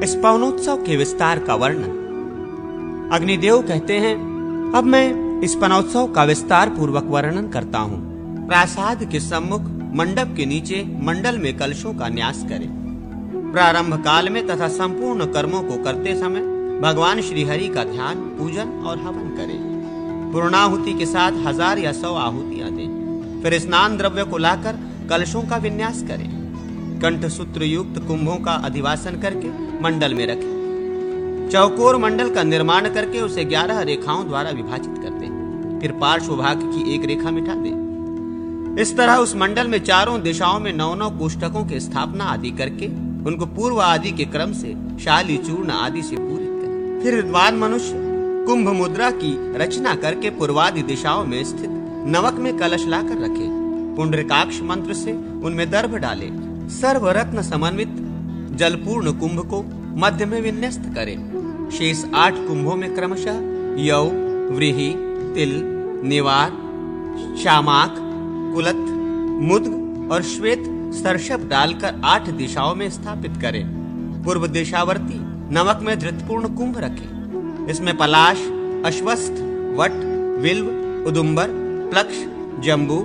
इस पवनोत्सव के विस्तार का वर्णन। अग्निदेव कहते हैं, अब मैं इस पवनोत्सव का विस्तार पूर्वक वर्णन करता हूँ। प्रासाद के सम्मुख मंडप के नीचे मंडल में कलशों का न्यास करें। प्रारंभ काल में तथा संपूर्ण कर्मों को करते समय भगवान श्री हरि का ध्यान, पूजन और हवन करें। पूर्णाहुति के साथ 1000 या 100 आहुतियां दें। फिर स्नान द्रव्य को लाकर कलशों का विन्यास करें। कंठ सूत्र युक्त कुंभों का अधिवासन करके मंडल में रखें। चौकोर मंडल का निर्माण करके उसे 11 रेखाओं द्वारा विभाजित कर दें। फिर पार्श्व भाग की एक रेखा मिटा दें। इस तरह उस मंडल में चारों दिशाओं में 9 कोष्ठकों की स्थापना आदि करके उनको पूर्व आदि के क्रम से शाली चूर्ण आदि से पूरित करें। फिर विद्वान मनुष्य कुंभ मुद्रा की रचना करके पूर्वादि दिशाओं में स्थित नवक में कलश लाकर रखे। पुंडरीकाक्ष मंत्र से उनमें दर्भ डाले। सर्वरत्न समन्वित जलपूर्ण कुंभ को मध्य में विन्यस्त करें। शेष 8 कुंभों में क्रमशः यौ, व्रीहि, तिल, निवार, शामाक, कुलत, मुद्ग और श्वेत सर्षप डालकर 8 दिशाओं में स्थापित करें। पूर्व दिशावर्ती नमक में धृतपूर्ण कुंभ रखें। इसमें पलाश, अश्वस्थ, वट, विल्व, उदुम्बर, प्लक्ष, जम्बू,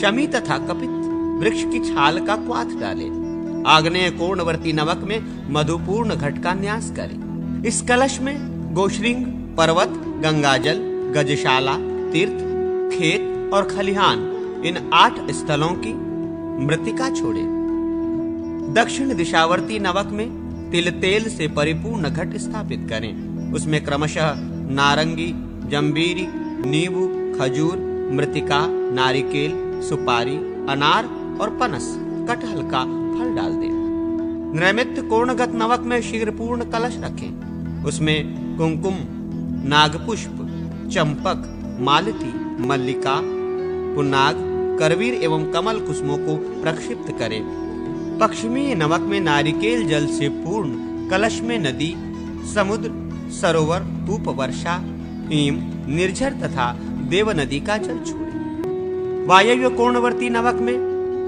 शमी तथा कपित वृक्ष की छाल का क्वाथ डालें। आग्नेय कोणवर्ती नवक में मधुपूर्ण घट का न्यास करें। इस कलश में गोश्रिंग, पर्वत, गंगाजल, गजशाला, तीर्थ, खेत और खलिहान इन 8 स्थलों की मृतिका छोड़े। दक्षिण दिशावर्ती नवक में तिल तेल से परिपूर्ण घट स्थापित करें। उसमें क्रमशः नारंगी, जंबीरी, नींबू, खजूर, मृतिका, नारिकेल, सुपारी, अनार और पनस, कटहल का फल डाल दें। नैमित्त कोणगत नवक में शीघ्रपूर्ण कलश रखें। उसमें कुंकुम, नागपुष्प, चंपक, मालती, मल्लिका, पुन्नाग, करवीर एवं कमल कुसुमों को प्रक्षिप्त करें। पश्चिमी नवक में नारिकेल जल से पूर्ण कलश में नदी, समुद्र, सरोवर, धूप वर्षा, हिम, निर्झर तथा देव नदी का जल छोड़े। वायव्य कोणवर्ती नवक में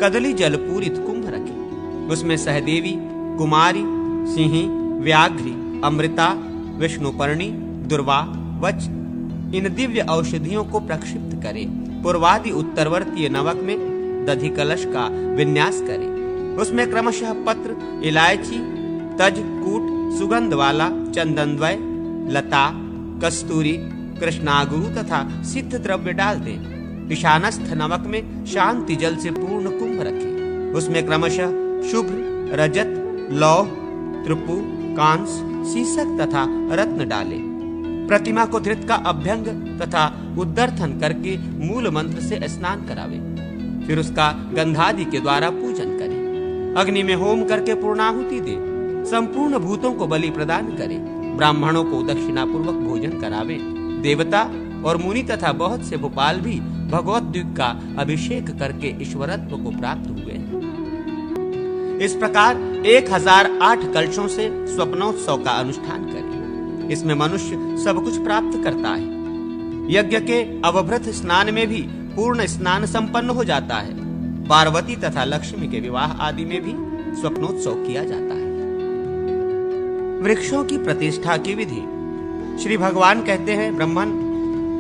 कदली जल पूरित कुंभ रखें। उसमें सहदेवी, कुमारी, सिंही, व्याघ्री, अमृता, विष्णुपर्णी, दुर्वा, वच इन दिव्य औषधियों को प्रक्षिप्त करें। पूर्वादि उत्तरवर्तीय नवक में दधि कलश का विन्यास करें। उसमें क्रमशः पत्र, इलायची, तज, कूट, सुगंध वाला चंदनद्वय, लता, कस्तूरी, कृष्णागुरु तथा सिद्ध द्रव्य डाल दें। ईशानस्थ नवक में शांति जल से पूर्ण कुंभ रखें। उसमें क्रमशः शुभ्र, रजत, लौह, त्रिपु, कांस, सीसक तथा रत्न डालें। प्रतिमा को धृत का अभ्यंग तथा उद्दर्थन करके मूल मंत्र से स्नान करावे। फिर उसका गंधादि के द्वारा पूजन करें। अग्नि में होम करके पूर्णाहुति दे। संपूर्ण भूतों को बलि प्रदान करें। ब्राह्मणों को दक्षिणापूर्वक भोजन करावे। देवता और मुनि तथा बहुत से भोपाल भी भगवत द्वीप का अभिषेक करके ईश्वरत्व को प्राप्त हुए। इस प्रकार 1008 कलशों से स्वप्नोत्सव का अनुष्ठान करें। इसमें मनुष्य सब कुछ प्राप्त करता है। यज्ञ के अवभृत स्नान में भी पूर्ण स्नान संपन्न हो जाता है। पार्वती तथा लक्ष्मी के विवाह आदि में भी स्वप्नोत्सव किया जाता है। वृक्षों की प्रतिष्ठा की विधि। श्री भगवान कहते हैं, ब्रह्मन,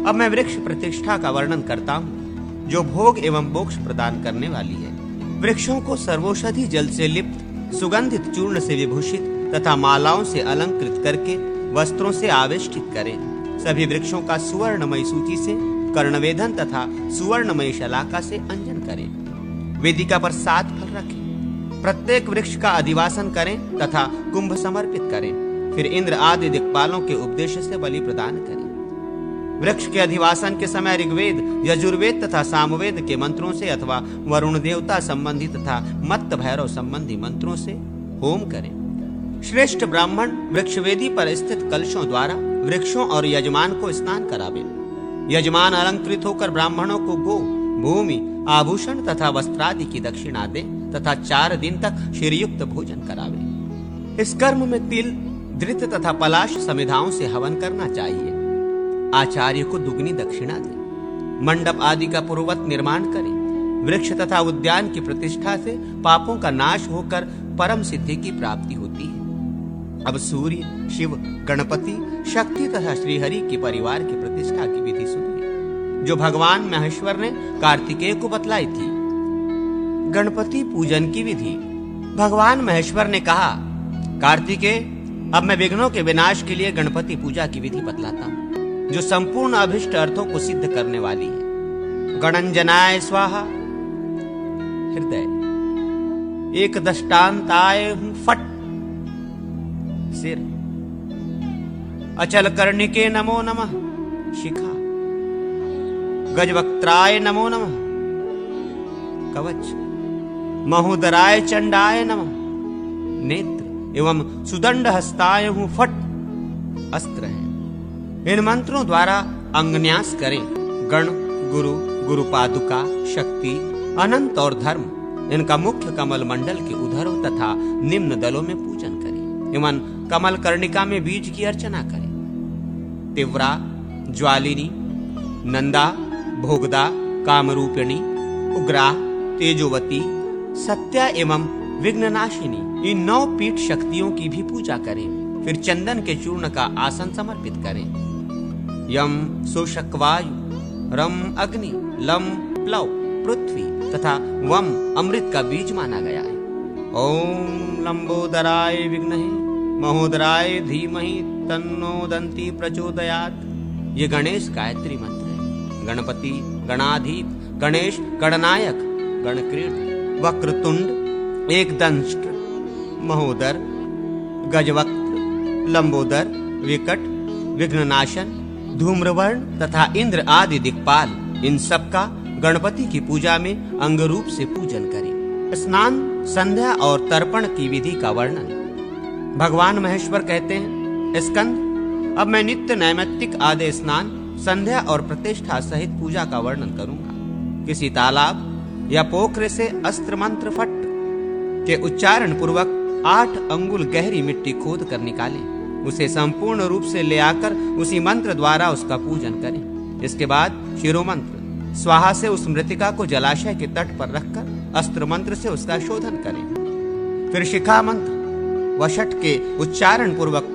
अब मैं वृक्ष प्रतिष्ठा का वर्णन करता हूँ, जो भोग एवं मोक्ष प्रदान करने वाली है। वृक्षों को सर्वौषधि जल से लिप्त, सुगंधित चूर्ण से विभूषित तथा मालाओं से अलंकृत करके वस्त्रों से आवेष्टित करें। सभी वृक्षों का सुवर्णमय सूची से कर्णवेधन तथा सुवर्णमय शलाका से अंजन करें। वेदिका पर 7 फल रखें। प्रत्येक वृक्ष का अधिवासन करें तथा कुंभ समर्पित करें। फिर इंद्र आदि दिक्पालों के उपदेश से बलि प्रदान करें। वृक्ष के अधिवासन के समय ऋग्वेद, यजुर्वेद तथा सामवेद के मंत्रों से अथवा वरुण देवता संबंधी तथा मत्त भैरव संबंधी मंत्रों से होम करें। श्रेष्ठ ब्राह्मण वृक्षवेदी पर स्थित कलशों द्वारा वृक्षों और यजमान को स्नान करावे। यजमान अलंकृत होकर ब्राह्मणों को गो, भूमि, आभूषण तथा वस्त्रादि की दक्षिणा दे तथा 4 दिन तक श्रीयुक्त भोजन करावे। इस कर्म में तिल, धृत तथा पलाश समिधाओं से हवन करना चाहिए। आचार्य को दुगनी दक्षिणा दे। मंडप आदि का पूर्ववत निर्माण करें। वृक्ष तथा उद्यान की प्रतिष्ठा से पापों का नाश होकर परम सिद्धि की प्राप्ति होती है। अब सूर्य, शिव, गणपति, शक्ति तथा श्रीहरि के परिवार की प्रतिष्ठा की विधि सुनिए, जो भगवान महेश्वर ने कार्तिकेय को बतलाई थी। गणपति पूजन की विधि। भगवान महेश्वर ने कहा, कार्तिकेय, अब मैं विघ्नों के विनाश के लिए गणपति पूजा की विधि बतलाता हूं, जो संपूर्ण अभिष्ट अर्थों को सिद्ध करने वाली है। गणंजनाय स्वाहा। हृदय। एक दष्टांताय हूं फट। सिर। अचल कर्णिके नमो नमः। शिखा। गजवक्त्राय नमो नमः। कवच। महोदराय चंडाय नमः। नेत्र एवं सुदंड हस्ताय हूं फट। अस्त्र है। इन मंत्रों द्वारा अंगन्यास करें। गण, गुरु, गुरु पादुका, शक्ति, अनंत और धर्म, इनका मुख्य कमल मंडल के उधरों तथा निम्न दलों में पूजन करें एवं कमल कर्णिका में बीज की अर्चना करें। तिव्रा, ज्वालिनी, नंदा, भोगदा, कामरूपिणी, उग्रा, तेजोवती, सत्या एवं विघ्ननाशिनी, इन 9 पीठ शक्तियों की भी पूजा करें। फिर चंदन के चूर्ण का आसन समर्पित करें। यम शोषकवायु, रम अग्नि, लम प्लव पृथ्वी तथा वम अमृत का बीज माना गया है। ओम लंबोदराय विघ्नहे महोदराय धीमहि तन्नो दंती प्रचोदयात्। ये गणेश गायत्री मंत्र है। गणपति, गणाधीप, गणेश, गणनायक, गणक्रीड, वक्रतुंड, एकदंष्ट, महोदर, गजवक्त्र, लंबोदर, विकट, विघ्ननाशन, धूम्रवर्ण तथा इंद्र आदि दिक्पाल, इन सब का गणपति की पूजा में अंग रूप से पूजन करें। स्नान, संध्या और तर्पण की विधि का वर्णन। भगवान महेश्वर कहते हैं, स्कंद, अब मैं नित्य नैमित्तिक आदि स्नान, संध्या और प्रतिष्ठा सहित पूजा का वर्णन करूंगा। किसी तालाब या पोखरे से अस्त्र मंत्र फट के उच्चारण पूर्वक 8 अंगुल गहरी मिट्टी खोद कर निकालें। उसे संपूर्ण रूप से ले आकर उसी मंत्र द्वारा उसका पूजन करें। इसके बाद शिरोमंत्र स्वाहा से उस मृतिका को जलाशय के तट पर रखकर अस्त्र मंत्र से उसका शोधन करें। फिर शिखा मंत्र वशट के उच्चारण पूर्वक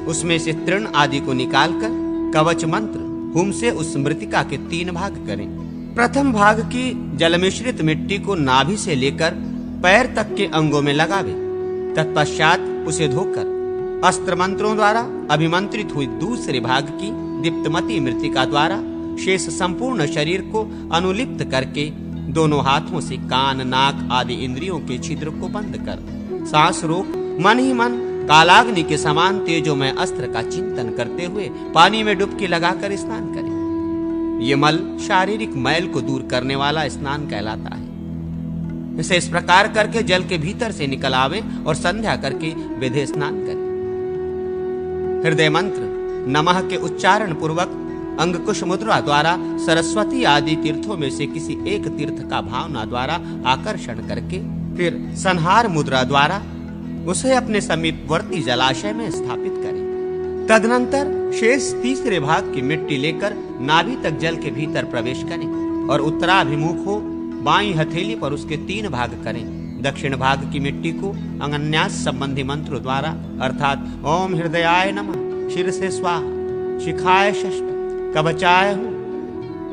उसमें से तृण आदि को निकालकर कवच मंत्र हुम से उस मृतिका के 3 भाग करें। प्रथम भाग की जल मिश्रित मिट्टी को नाभि से लेकर पैर तक के अंगों में लगावे। तत्पश्चात उसे धोकर अस्त्र मंत्रों द्वारा अभिमंत्रित हुई दूसरे भाग की दीप्तमती मृतिका द्वारा शेष संपूर्ण शरीर को अनुलिप्त करके दोनों हाथों से कान, नाक आदि इंद्रियों के छिद्र को बंद कर सांस रोक मन ही मन कालाग्नि के समान तेजोमय अस्त्र का चिंतन करते हुए पानी में डुबकी लगाकर स्नान करें। ये मल शारीरिक मैल को दूर करने वाला स्नान कहलाता है। इसे इस प्रकार करके जल के भीतर से निकल आवे और संध्या करके विधि स्नान करें। हृदय मंत्र नमः के उच्चारण पूर्वक अंगकुश मुद्रा द्वारा सरस्वती आदि तीर्थों में से किसी एक तीर्थ का भावना द्वारा आकर्षण करके फिर संहार मुद्रा द्वारा उसे अपने समीपवर्ती जलाशय में स्थापित करें। तदनंतर शेष तीसरे भाग की मिट्टी लेकर नाभि तक जल के भीतर प्रवेश करें और उत्तराभिमुख हो बाईं हथेली पर उसके 3 भाग करें। दक्षिण भाग की मिट्टी को अंगन्यास संबंधी मंत्रों द्वारा अर्थात ओम हृदयाय नमः, शिरसे स्वाहा, शिखाय षष्ठ, कवचाय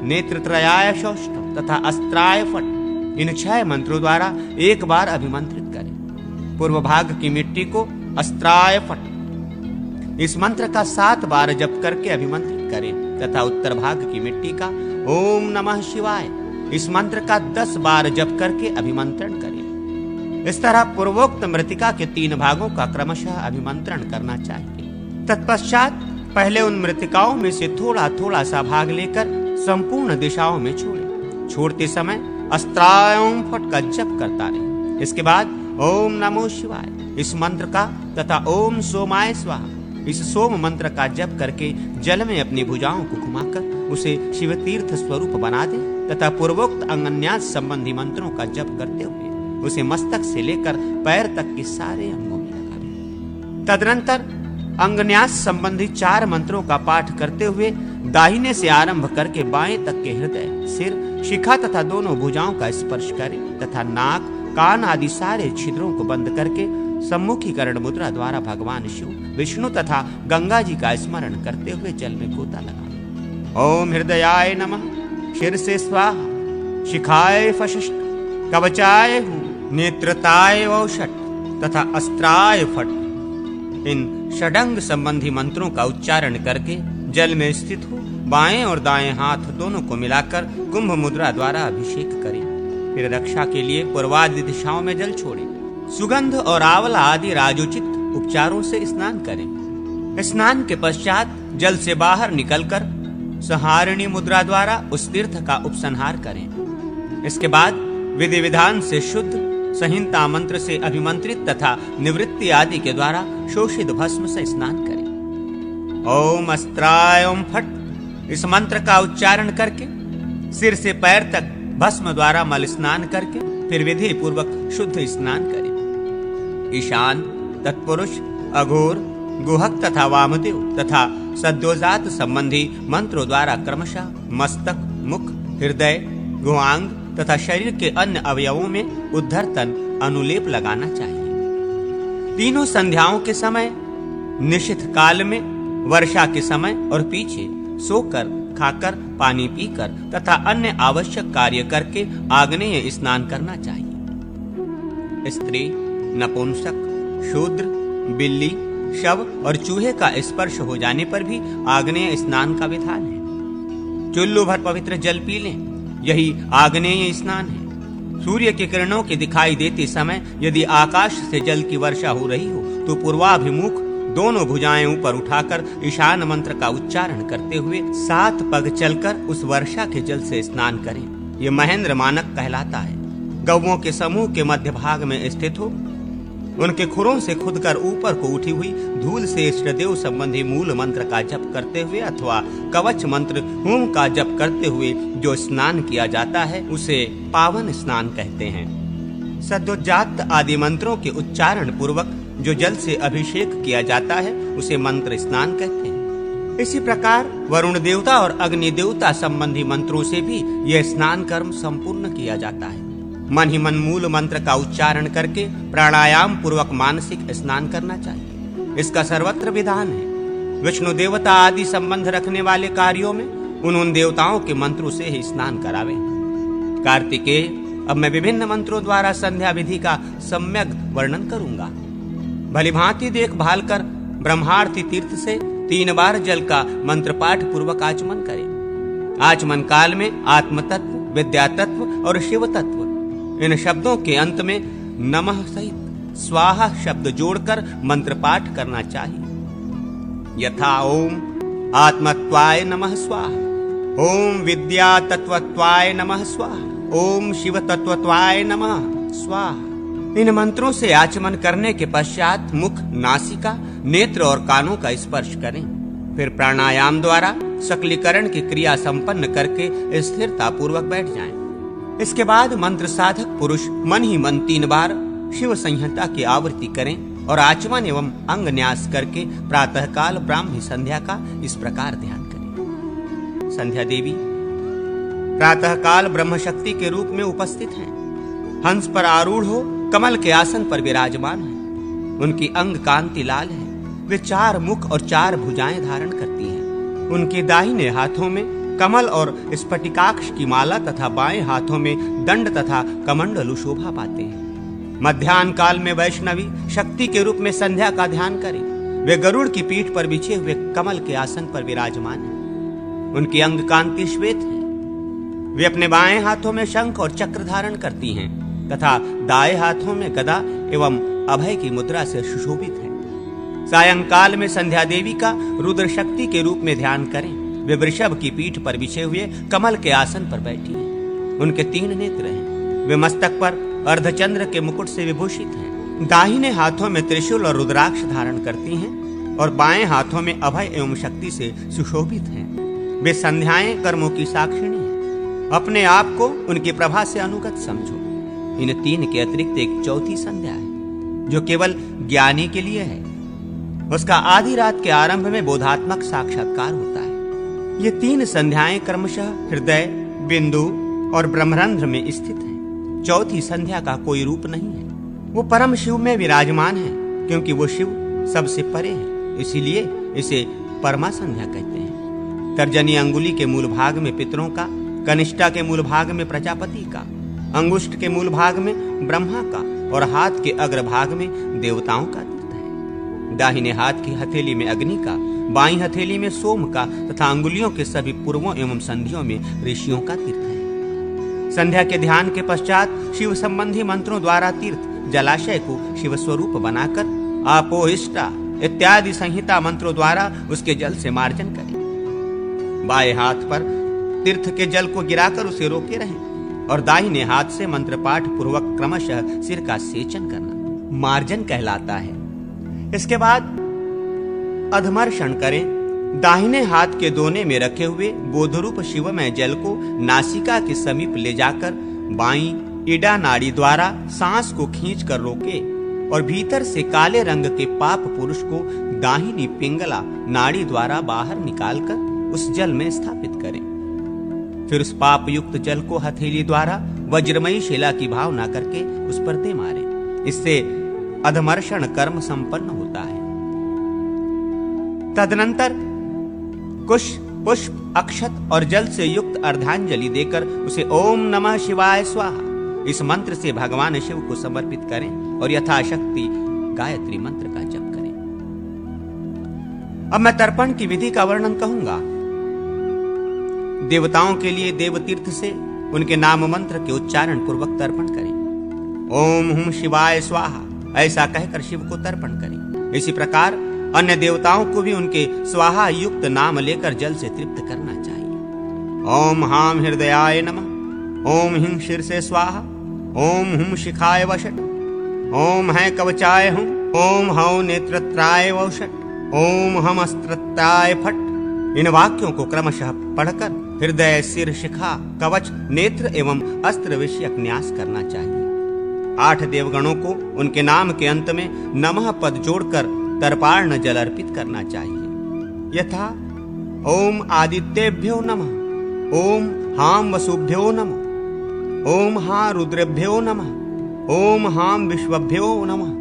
नेत्रत्रयाय षष्ठ तथा अस्त्राय फट, इन 6 मंत्रों द्वारा एक बार अभिमंत्रित करें। पूर्व भाग की मिट्टी को अस्त्राय फट इस मंत्र का 7 बार जप करके अभिमंत्रित करें तथा उत्तर भाग की मिट्टी का ओम नमः शिवाय इस मंत्र का 10 बार जप करके अभिमंत्रण करें। इस तरह पूर्वोक्त मृतिका के 3 भागों का क्रमशः अभिमंत्रण करना चाहिए। तत्पश्चात पहले उन मृतिकाओं में से थोड़ा थोड़ा सा भाग लेकर संपूर्ण दिशाओं में छोड़ें। छोड़ते समय अस्त्रायं फट का जप करता रहे। इसके बाद ओम नमो शिवाय इस मंत्र का तथा ओम सोमाय स्वाहा इस सोम मंत्र का जप करके जल में अपनी भुजाओं को घुमाकर उसे शिव तीर्थ स्वरूप बना दे तथा पूर्वोक्त अंगन्यास संबंधी मंत्रों का जप करते हुए उसे मस्तक से लेकर पैर तक के सारे अंगों में लगावे। तदनंतर अंगन्यास संबंधी 4 मंत्रों का पाठ करते हुए दाहिने से आरंभ करके बाएं तक के हृदय, सिर, शिखा तथा दोनों भुजाओं का स्पर्श करें तथा नाक, कान आदि सारे छिद्रों को बंद करके सम्मुखीकरण मुद्रा द्वारा भगवान शिव, विष्णु तथा गंगा जी का स्मरण करते हुए जल में गोता लगा। ओम हृदयाय नमः, शीर्षे स्वाहा, शिखाय फशिष्ट, कवचाय हूं, नेत्रताय वौषट तथा अस्त्राय फट। इन षडंग संबंधी मंत्रों का उच्चारण करके जल में स्थित हो बाएं और दाएं हाथ दोनों को मिलाकर कुंभ मुद्रा द्वारा अभिषेक करें। फिर रक्षा के लिए पूर्वादि दिशाओं में जल छोड़ें। सुगंध और आंवला आदि राजोचित उपचारों से स्नान करें। स्नान के पश्चात जल से बाहर निकलकर संहारिणी मुद्रा द्वारा उस तीर्थ का उपसंहार करें। इसके बाद विधि विधान से शुद्ध संहिता मंत्र से अभिमंत्रित तथा निवृत्ति आदि के द्वारा शोषित भस्म से स्नान करें। ओम अस्त्राय ओम फट इस मंत्र का उच्चारण करके सिर से पैर तक भस्म द्वारा मल स्नान करके फिर विधि पूर्वक शुद्ध स्नान करें। ईशान, तत्पुरुष, अघोर, गुहक तथा वामदेव तथा सद्योजात संबंधी मंत्रों द्वारा क्रमशः मस्तक, मुख, हृदय, गुहांग तथा शरीर के अन्य अवयवों में उद्धर्तन अनुलेप लगाना चाहिए। तीनों संध्याओं के समय, निशिथ काल में, वर्षा के समय और पीछे सोकर, खाकर, पानी पीकर तथा अन्य आवश्यक कार्य करके आग्नेय स्नान करना चाहिए। स्त्री, नपुंसक, शूद्र, बिल्ली, शव और चूहे का स्पर्श हो जाने पर भी आग्नेय स्नान का विधान है। चुल्लू भर पवित्र जल पी लें, यही आग्नेय स्नान है। सूर्य की किरणों के दिखाई देते समय यदि आकाश से जल की वर्षा हो रही हो तो पूर्वाभिमुख दोनों भुजाएं ऊपर उठाकर ईशान मंत्र का उच्चारण करते हुए 7 पग चलकर उस वर्षा के जल से स्नान करें। ये महेंद्र मानक कहलाता है। गौओं के समूह के मध्य भाग में स्थित हो, उनके खुरों से खुदकर ऊपर को उठी हुई धूल से इष्टदेव संबंधी मूल मंत्र का जप करते हुए अथवा कवच मंत्र होम का जप करते हुए जो स्नान किया जाता है उसे पावन स्नान कहते हैं। सद्योजात आदि मंत्रों के उच्चारण पूर्वक जो जल से अभिषेक किया जाता है उसे मंत्र स्नान कहते हैं। इसी प्रकार वरुण देवता और अग्नि देवता संबंधी मंत्रों से भी यह स्नान कर्म संपूर्ण किया जाता है। मन ही मन मूल मंत्र का उच्चारण करके प्राणायाम पूर्वक मानसिक स्नान करना चाहिए। इसका सर्वत्र विधान है। विष्णु देवता आदि संबंध रखने वाले कार्यों में उन देवताओं के मंत्रों से ही स्नान करावे। कार्तिकेय, अब मैं विभिन्न मंत्रों द्वारा संध्या विधि का सम्यक वर्णन करूंगा। भलीभांति देखभाल कर ब्रह्मार्ती तीर्थ से 3 बार जल का मंत्र पाठ पूर्वक आचमन करें। आचमन काल में आत्म तत्व, विद्या तत्व और शिव तत्व इन शब्दों के अंत में नमः सहित स्वाहा शब्द जोड़कर मंत्र पाठ करना चाहिए। यथा ओम आत्मत्वाय नमः स्वाहा, ओम विद्या तत्वत्वाय नमः स्वाहा, ओम शिव तत्वत्वाय नमः स्वाहा। इन मंत्रों से आचमन करने के पश्चात मुख, नासिका, नेत्र और कानों का स्पर्श करें। फिर प्राणायाम द्वारा सकलीकरण की क्रिया संपन्न करके स्थिरता पूर्वक बैठ जाएं। इसके बाद मंत्र साधक पुरुष मन ही मन 3 बार शिव संहिता की आवृत्ति करें और आचमन एवं अंग न्यास करके प्रातःकाल ब्राह्मी संध्या का इस प्रकार ध्यान करें। संध्या देवी प्रातःकाल ब्रह्म शक्ति के रूप में उपस्थित हैं। हंस पर आरूढ़ हो कमल के आसन पर विराजमान हैं। उनकी अंग कांति लाल है। वे 4 मुख और 4 भुजाएं धारण करती हैं। उनके दाहिने हाथों में कमल और स्फटिकाक्ष की माला तथा बाएं हाथों में दंड तथा कमंडलु शोभा पाते हैं। मध्याह्न काल में वैष्णवी शक्ति के रूप में संध्या का ध्यान करें। वे गरुड़ की पीठ पर बिछे हुए कमल के आसन पर विराजमान हैं। उनकी अंग कांति श्वेत है। वे अपने बाएं हाथों में शंख और चक्र धारण करती हैं तथा दाएं हाथों में गदा एवं अभय की मुद्रा से सुशोभित हैं। सायंकाल में संध्या देवी का रुद्र शक्ति के रूप में ध्यान करें। वे वृषभ की पीठ पर बिछे हुए कमल के आसन पर बैठी हैं। उनके 3 नेत्र हैं। वे मस्तक पर अर्धचंद्र के मुकुट से विभूषित हैं। दाहिने हाथों में त्रिशूल और रुद्राक्ष धारण करती हैं और बाएं हाथों में अभय एवं शक्ति से सुशोभित हैं। वे संध्याएं कर्मों की साक्षिणी हैं। अपने आप को उनकी प्रभा से अनुगत समझो। इन 3 के अतिरिक्त एक 4थी संध्या है जो केवल ज्ञानी के लिए है। उसका आधी रात के आरंभ में बोधात्मक साक्षात्कार होता है। ये 3 संध्याएं क्रमशः हृदय, बिंदु और ब्रह्मरंध्र में स्थित हैं। 4थी संध्या का कोई रूप नहीं है। वो परम शिव में विराजमान है, क्योंकि वो शिव सबसे परे है, इसीलिए इसे परमा संध्या कहते हैं। तर्जनी अंगुली के मूल भाग में पितरों का, कनिष्ठा के मूल भाग में प्रजापति का, अंगुष्ठ के मूल भाग में ब्रह्मा का और हाथ के अग्र भाग में देवताओं का तीर्थ है। दाहिने हाथ की हथेली में अग्नि का, बाईं हथेली में सोम का तथा अंगुलियों के सभी पूर्वों एवं संधियों में ऋषियों का तीर्थ है। संध्या के ध्यान के पश्चात शिव संबंधी मंत्रों द्वारा तीर्थ जलाशय को शिव स्वरूप बनाकर आपोहिष्टा इत्यादि संहिता मंत्रों द्वारा उसके जल से मार्जन करें। बाएं हाथ पर तीर्थ के जल को गिराकर उसे रोके रहें और दाहिने हाथ से मंत्र पाठ पूर्वक क्रमशः सिर का सेचन करना मार्जन कहलाता है। इसके बाद अधमर्षण करें। दाहिने हाथ के दोने में रखे हुए बोधरूप शिवमय जल को नासिका के समीप ले जाकर बाईं ईडा नाड़ी द्वारा सांस को खींचकर रोके और भीतर से काले रंग के पाप पुरुष को दाहिनी पिंगला नाड़ी द्वारा बाहर निकालकर उस जल में स्थापित करें। फिर उस पाप युक्त जल को हथेली द्वारा वज्रमयी शिला की भावना करके उस पर दे मारें। इससे अधमर्षण कर्म संपन्न होता है। तदनंतर कुश पुष्प अक्षत और जल से युक्त अर्धांजलि देकर उसे ओम नमः शिवाय स्वाहा इस मंत्र से भगवान शिव को समर्पित करें और यथाशक्ति गायत्री मंत्र का जप करें। अब मैं तर्पण की विधि का वर्णन कहूंगा। देवताओं के लिए देवतीर्थ से उनके नाम मंत्र के उच्चारण पूर्वक तर्पण करें। ओम हुम शिवाय स्वाहा ऐसा कहकर शिव को तर्पण करें। इसी प्रकार अन्य देवताओं को भी उनके स्वाहा युक्त नाम लेकर जल से तृप्त करना चाहिए। ओम हाम हृदयाय नमः, ओम हिं शीर्षे स्वाहा, ओम हुम शिखाय वषट, ओम है कवचाय हुम, ओम हौ नेत्रत्राय वषट, ओम हम अस्त्रत्राय फट। इन वाक्यों को क्रमशः पढ़कर हृदय, सिर, शिखा, कवच, नेत्र एवं अस्त्र विषयक न्यास करना चाहिए। 8 देवगणों को उनके नाम के अंत में नमः पद जोड़कर तर्पार्ण जल अर्पित करना चाहिए। यथा ओम आदित्येभ्यो नमः, ओम हाम वसुभ्यो नमः, ओम हा रुद्रेभ्यो नमः, ओम हाम विश्वभ्यो नमः,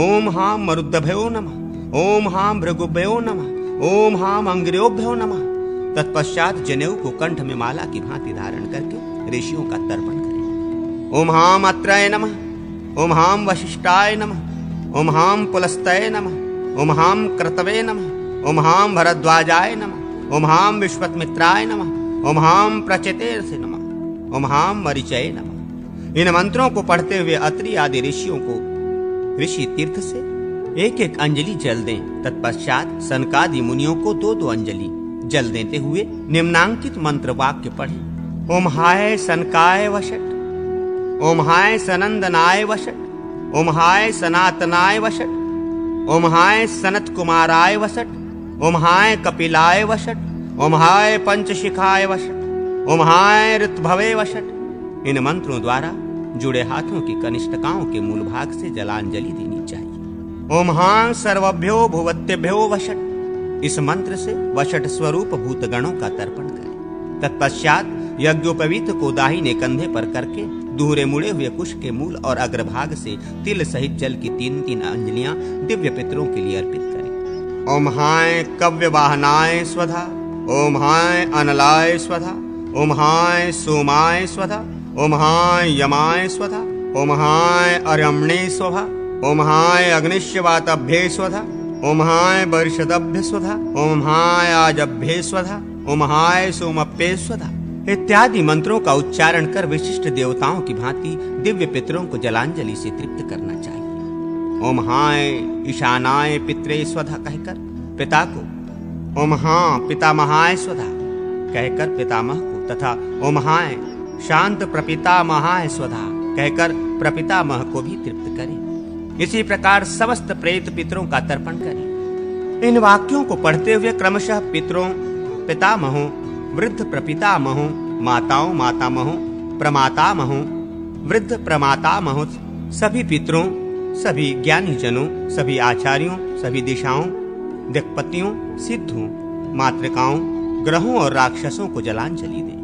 ओम हाम मरुद्भ्यो नमः, ओम हाम भृगुभ्यो नमः, ओम हाम अंग्र्योभ्यो नमः। तत्पश्चात जनेऊ को कंठ में माला की भांति धारण करके ऋषियों का तर्पण करें। ओम हाम अत्रय नमः, ओम हाम वशिष्ठाय नमः, ओम हाम पुलस्तये नमः, ओम हाम क्रतवे नमः, ओम हाम भरद्वाजाय नमः, ओम हाम विश्वमित्राय नमः, ओम हाम प्रचेतेर्षे नमः, ओम हाम मरीचये नमः। इन मंत्रों को पढ़ते हुए अत्रि आदि ऋषियों को ऋषि तीर्थ से एक एक अंजलि जल दें। तत्पश्चात सनकादि मुनियों को 2-2 अंजलि जल देते हुए निम्नांकित मंत्र वाक्य पढ़ें। ओम हाय सनकाय वषट, ओम हाय सनंदनाय वषट, ओम हाय सनातनाय वषट, ओम हाय सनत कुमाराय वषट, ओम हाय कपिलाय वषट, ओम हाय पंचशिखाय वषट, ओम हाय ऋतभवे वषट। इन मंत्रों द्वारा जुड़े हाथों की कनिष्ठकाओं के मूल भाग से जलांजलि देनी चाहिए। ओम हां सर्वभ्यो भुवत्यभ्यो वषट। इस मंत्र से वषट स्वरूप भूतगणों का तर्पण करें। तत्पश्चात यज्ञोपवीत को दाहिने कंधे पर करके दूहरे मुड़े हुए कुश के मूल और अग्रभाग से तिल सहित जल की 3-3 अंजलियां दिव्य पितरों के लिए अर्पित करें। ओम हाय कव्य वाहनाय स्वधा, ओम हाय अनलाय स्वधा, ओम हाय सोमाय स्वधा, ओम हाय यमाय स्वधा, ओम हाय अर्यम्णे स्वधा, ओम हाय अग्निश्वातभ्ये स्वधा, ओम हाय वर्षदभ्य स्वधा, ओम हाय आजभ्ये स्वधा, ओम हाय सोमप्ये स्वधा इत्यादि मंत्रों का उच्चारण कर विशिष्ट देवताओं की भांति दिव्य पितरों को जलांजलि से तृप्त करना चाहिए। ओम हाय ईशानाय पित्रे स्वधा कहकर पिता को, ओम हां पितामहाय स्वधा कहकर पितामह को तथा ओम हाय शांत प्रपितामहाय स्वधा कहकर प्रपितामह को भी तृप्त करें। इसी प्रकार समस्त प्रेत पितरों का तर्पण करें। इन वाक्यों को पढ़ते हुए क्रमशः पितरों, पितामहों, वृद्ध प्रपितामहों, माताओं मातामहों, प्रमातामहों, वृद्ध प्रमातामहों, सभी पितरों, सभी ज्ञानी जनों, सभी आचार्यों, सभी दिशाओं, दिक्पतियों, सिद्धों, मातृकाओं, ग्रहों और राक्षसों को जलांजलि दें।